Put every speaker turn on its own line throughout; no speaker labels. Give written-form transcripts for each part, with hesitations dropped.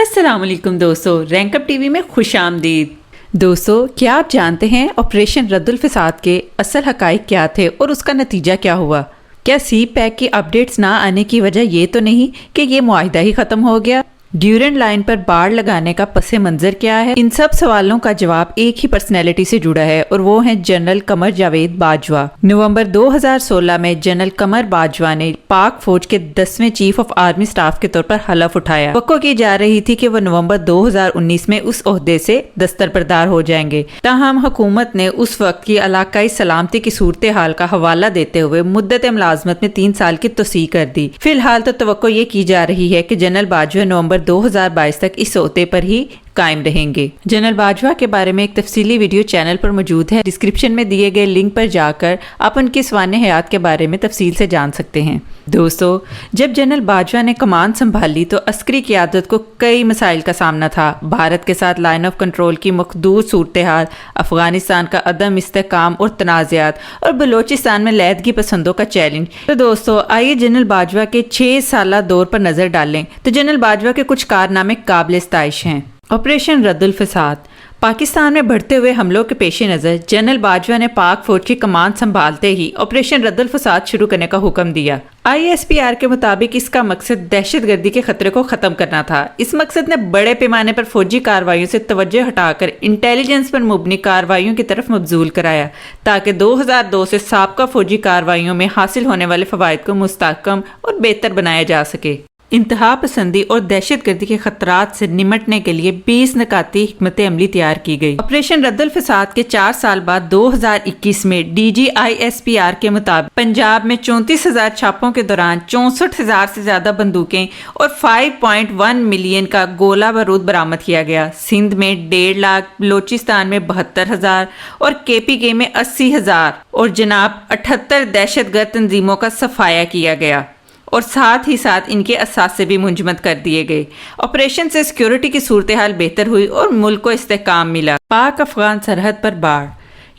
अस्सलाम वालेकुम दोस्तों, रैंक अप टीवी में खुश आमदीद। दोस्तों, क्या आप जानते हैं ऑपरेशन रद्दुल फसाद के असल हकाइक क्या थे और उसका नतीजा क्या हुआ? क्या सी पैक की अपडेट्स ना आने की वजह ये तो नहीं कि ये मुआहिदा ही खत्म हो गया? ड्यूरेंट लाइन पर बाड़ लगाने का पस मंजर क्या है? इन सब सवालों का जवाब एक ही पर्सनैलिटी से जुड़ा है और वो है जनरल कमर जावेद बाजवा। नवंबर 2016 में जनरल कमर बाजवा ने पाक फौज के 10वें चीफ ऑफ आर्मी स्टाफ के तौर पर हलफ उठाया। वक्को की जा रही थी कि वो नवंबर 2019 में उस ओहदे से दस्तरबरदार हो जाएंगे। ताहम हुकूमत ने उस वक्त की इलाकाई सलामती की सूरत हाल का हवाला देते हुए मुद्दत मुलाजमत में 3 साल की तोसी कर दी। फिलहाल तो तवक्को ये की जा रही है कि जनरल बाजवा नवंबर 2022 तक इस ओहदे पर ही कायम रहेंगे। जनरल बाजवा के बारे में एक तफसीली वीडियो चैनल पर मौजूद है। डिस्क्रिप्शन में दिए गए लिंक पर जाकर आप उनकी सवाने हयात के बारे में तफसील से जान सकते हैं। दोस्तों, जब जनरल बाजवा ने कमान संभाली तो अस्करी क़यादत को कई मसाइल का सामना था। भारत के साथ लाइन ऑफ कंट्रोल की मखदूर सूरत हाल, अफगानिस्तान का अदम इस्तेहकाम और तनाज़ात और बलोचिस्तान में लैदगी पसंदों का चैलेंज। तो दोस्तों, आइए जनरल बाजवा के 6 साला दौर पर नजर डालें। तो जनरल बाजवा के कुछ कारनामे काबिल इस्ताइश हैं। ऑपरेशन रद्दुल फसाद। पाकिस्तान में बढ़ते हुए हमलों के पेश नज़र जनरल बाजवा ने पाक फौज की कमान संभालते ही ऑपरेशन रद्दुल फसाद शुरू करने का हुक्म दिया। ISPR के मुताबिक इसका मकसद दहशतगर्दी के खतरे को ख़त्म करना था। इस मकसद ने बड़े पैमाने पर फौजी कार्रवाइयों से तवज्जो हटाकर इंटेलिजेंस पर मुबनी कार्रवाइयों की तरफ मबजूल कराया, ताकि 2002 से साबका फौजी कार्रवाइयों में हासिल होने वाले फ़वाइद को मुस्तहकम और बेहतर बनाया जा सके। इंतहा पसंदी और दहशतगर्दी के खतरात से निमटने के लिए 20 नकाती हिकमत अमली तैयार की गई। ऑपरेशन रद्दुल फसाद के 4 साल बाद 2021 में DGISPR के मुताबिक पंजाब में 34,000 छापों के दौरान 64,000 से ज्यादा बंदूकें और 5.1 मिलियन का गोला बारूद बरामद किया गया। सिंध में 1.5 लाख, बलोचिस्तान में 72,000 और KPK में 80,000 और जनाब 78 दहशतगर्द तंजीमों का सफाया किया गया और साथ ही साथ इनके असासे भी मुंजमद कर दिए गए। ऑपरेशन से सिक्योरिटी की सूरत हाल बेहतर हुई और मुल्क को इस्तेहकाम मिला। पाक अफगान सरहद पर बाढ़।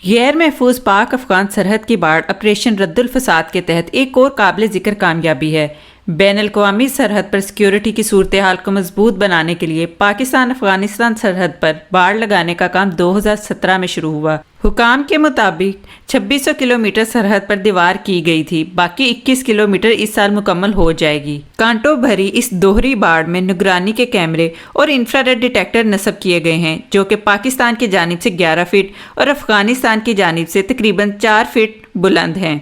गैर महफूज पाक अफगान सरहद की बाढ़ ऑपरेशन रद्दुल फसाद के तहत एक और काबिल जिक्र कामयाबी है। बैनुल-अक़वामी सरहद पर सिक्योरिटी की सूरत हाल को मजबूत बनाने के लिए पाकिस्तान अफगानिस्तान सरहद पर बाड़ लगाने का काम 2017 में शुरू हुआ। हुकाम के मुताबिक 2600 किलोमीटर सरहद पर दीवार की गई थी, बाकी 21 किलोमीटर इस साल मुकम्मल हो जाएगी। कांटों भरी इस दोहरी बाड़ में निगरानी के कैमरे और इंफ्रारेड डिटेक्टर नस्ब किए गए हैं, जो कि पाकिस्तान की जानिब से 11 फीट और अफगानिस्तान की जानिब से तकरीबन 4 फीट बुलंद हैं।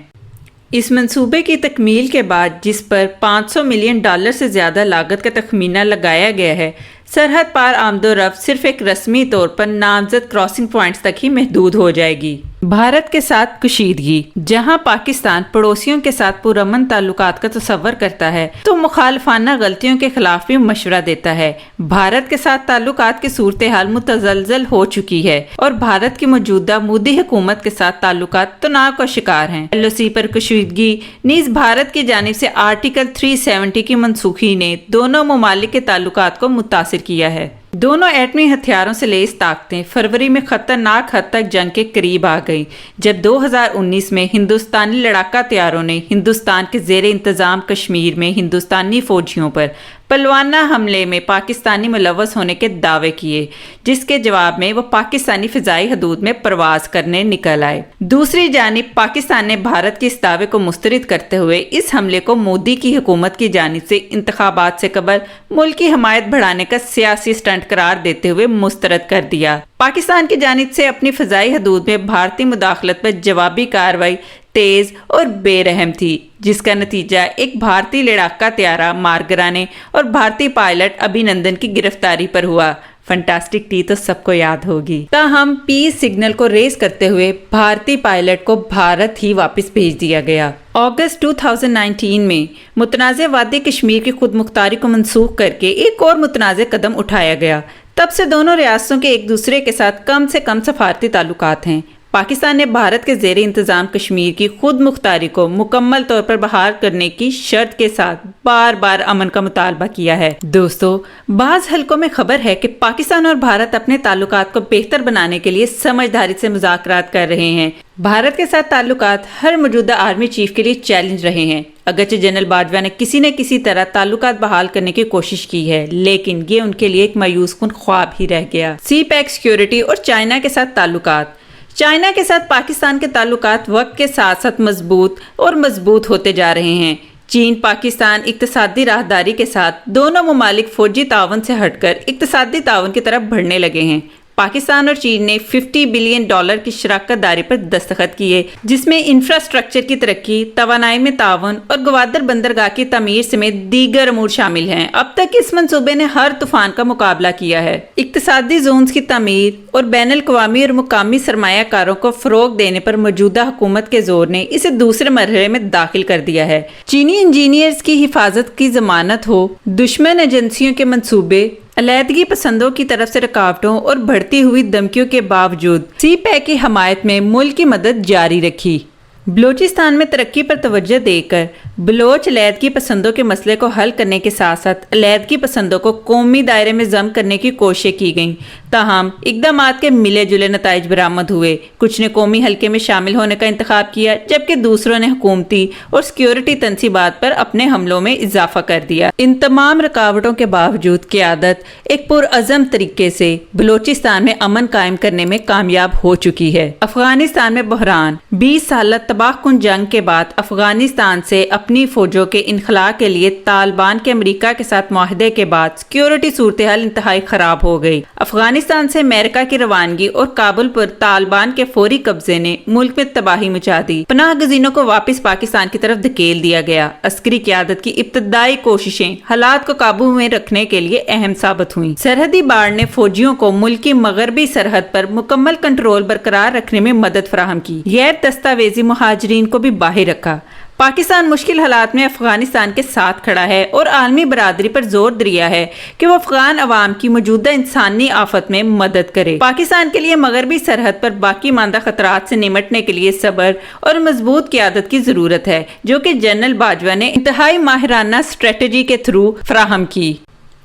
इस मंसूबे की तकमील के बाद, जिस पर $500 मिलियन से ज़्यादा लागत का तखमीना लगाया गया है, सरहद पार आमदोरफ्त सिर्फ एक रस्मी तौर पर नामजद क्रॉसिंग पॉइंट्स तक ही महदूद हो जाएगी। भारत के साथ कशीदगी। जहां पाकिस्तान पड़ोसियों के साथ पुरअमन ताल्लुकात का तसव्वुर करता है तो मुखालफाना गलतियों के खिलाफ भी मशवरा देता है। भारत के साथ ताल्लुकात की सूरत हाल मुतज़लज़ल हो चुकी है और भारत की मौजूदा मोदी हुकूमत के साथ ताल्लुकात तनाव का शिकार हैं। LOC पर कशीदगी नीज भारत की जानिब से आर्टिकल 370 की मनसूखी ने दोनों ममालिक के ताल्लुकात को मुतासिर किया है। दोनों एटमी हथियारों से लैस ताकतें फरवरी में खतरनाक हद तक जंग के करीब आ गई, जब 2019 में हिंदुस्तानी लड़ाका तैयारों ने हिंदुस्तान के ज़ेर इंतज़ाम कश्मीर में हिंदुस्तानी फौजियों पर पलवाना हमले में पाकिस्तानी मुलव्वस होने के दावे किए, जिसके जवाब में वो पाकिस्तानी फ़िज़ाई हदूद में परवाज करने निकल आए। दूसरी जानिब पाकिस्तान ने भारत के इस दावे को मुस्तरद करते हुए इस हमले को मोदी की हुकूमत की जानिब से इंतखाबात से कबल मुल्क की हमायत बढ़ाने का सियासी स्टंट करार देते हुए मुस्तरद कर दिया। पाकिस्तान की जानिब से अपनी फ़िज़ाई हदूद में भारतीय मुदाखलत पर जवाबी कार्रवाई तेज और बेरहम थी, जिसका नतीजा एक भारतीय लड़ाका तैयारा मार गिराने और भारतीय पायलट अभिनंदन की गिरफ्तारी पर हुआ। फंटास्टिक टी तो सबको याद होगी। ताहम पीस सिग्नल को रेस करते हुए भारतीय पायलट को भारत ही वापस भेज दिया गया। अगस्त 2019 में मुतनाज़ वादी कश्मीर की खुद मुख्तारी को मनसूख करके एक और मुतनाज़ कदम उठाया गया। तब से दोनों रियासतों के एक दूसरे के साथ कम से कम सफारती ताल्लुकात हैं। پاکستان نے بھارت کے زیر انتظام کشمیر کی خود مختاری کو مکمل طور پر بحال کرنے کی شرط کے ساتھ بار بار امن کا مطالبہ کیا ہے۔ دوستو، بعض حلقوں میں خبر ہے کہ پاکستان اور بھارت اپنے تعلقات کو بہتر بنانے کے لیے سمجھداری سے مذاکرات کر رہے ہیں۔ بھارت کے ساتھ تعلقات ہر موجودہ آرمی چیف کے لیے چیلنج رہے ہیں۔ اگرچہ جنرل باجوہ نے کسی نہ کسی طرح تعلقات بحال کرنے کی کوشش کی ہے، لیکن یہ ان کے لیے ایک مایوس کن خواب ہی رہ گیا۔ سی پیک سیکیورٹی اور چائنا کے ساتھ تعلقات۔ چائنا کے ساتھ پاکستان کے تعلقات وقت کے ساتھ ساتھ مضبوط ہوتے جا رہے ہیں۔ چین پاکستان اقتصادی راہداری کے ساتھ دونوں ممالک فوجی تعاون سے ہٹ کر اقتصادی تعاون کی طرف بڑھنے لگے ہیں۔ پاکستان اور چین نے $50 بلین کی شراکت داری پر دستخط کیے، جس میں انفراسٹرکچر کی ترقی، توانائی میں تعاون اور گوادر بندرگاہ کی تعمیر سمیت دیگر امور شامل ہیں۔ اب تک اس منصوبے نے ہر طوفان کا مقابلہ کیا ہے۔ اقتصادی زونز کی تعمیر اور بین الاقوامی اور مقامی سرمایہ کاروں کو فروغ دینے پر موجودہ حکومت کے زور نے اسے دوسرے مرحلے میں داخل کر دیا ہے۔ چینی انجینئرز کی حفاظت کی ضمانت ہو، دشمن ایجنسیوں کے منصوبے، علیحدگی پسندوں کی طرف سے رکاوٹوں اور بڑھتی ہوئی دھمکیوں کے باوجود سی پیک کی حمایت میں ملک کی مدد جاری رکھی۔ بلوچستان میں ترقی پر توجہ دے کر بلوچ علیحدگی پسندوں کے مسئلے کو حل کرنے کے ساتھ ساتھ علیحدگی پسندوں کو قومی دائرے میں ضم کرنے کی کوششیں کی گئیں، تاہم اقدامات کے ملے جلے نتائج برآمد ہوئے۔ کچھ نے قومی حلقے میں شامل ہونے کا انتخاب کیا، جبکہ دوسروں نے حکومتی اور سیکیورٹی تنصیبات پر اپنے حملوں میں اضافہ کر دیا۔ ان تمام رکاوٹوں کے باوجود قیادت ایک پرعزم طریقے سے بلوچستان میں امن قائم کرنے میں کامیاب ہو چکی ہے۔ افغانستان میں بحران۔ 20 سالہ تباہ کن جنگ کے بعد افغانستان سے اپنی فوجوں کے انخلاء کے لیے طالبان کے امریکہ کے ساتھ معاہدے کے بعد سیکیورٹی صورتحال انتہائی خراب ہو گئی۔ افغانستان سے امریکہ کی روانگی اور کابل پر طالبان کے فوری قبضے نے ملک میں تباہی مچا دی۔ پناہ گزینوں کو واپس پاکستان کی طرف دھکیل دیا گیا۔ عسکری قیادت کی ابتدائی کوششیں حالات کو قابو میں رکھنے کے لیے اہم ثابت ہوئیں۔ سرحدی باڑ نے فوجیوں کو ملک کی مغربی سرحد پر مکمل کنٹرول برقرار رکھنے میں مدد فراہم کی، غیر دستاویزی مہاجرین کو بھی باہر رکھا۔ پاکستان مشکل حالات میں افغانستان کے ساتھ کھڑا ہے اور عالمی برادری پر زور دیا ہے کہ وہ افغان عوام کی موجودہ انسانی آفت میں مدد کرے۔ پاکستان کے لیے مغربی سرحد پر باقی ماندہ خطرات سے نمٹنے کے لیے صبر اور مضبوط قیادت کی ضرورت ہے، جو کہ جنرل باجوہ نے انتہائی ماہرانہ اسٹریٹجی کے تھرو فراہم کی۔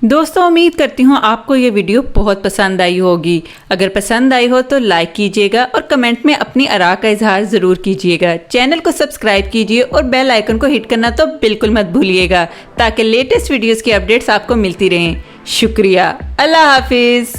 دوستوں، امید کرتی ہوں آپ کو یہ ویڈیو بہت پسند آئی ہوگی۔ اگر پسند آئی ہو تو لائک کیجیے گا اور کمنٹ میں اپنی آراء کا اظہار ضرور کیجیے گا۔ چینل کو سبسکرائب کیجیے اور بیل آئیکن کو ہٹ کرنا تو بالکل مت بھولیے گا، تاکہ لیٹسٹ ویڈیوز کی اپڈیٹس آپ کو ملتی رہیں۔ شکریہ۔ اللہ حافظ۔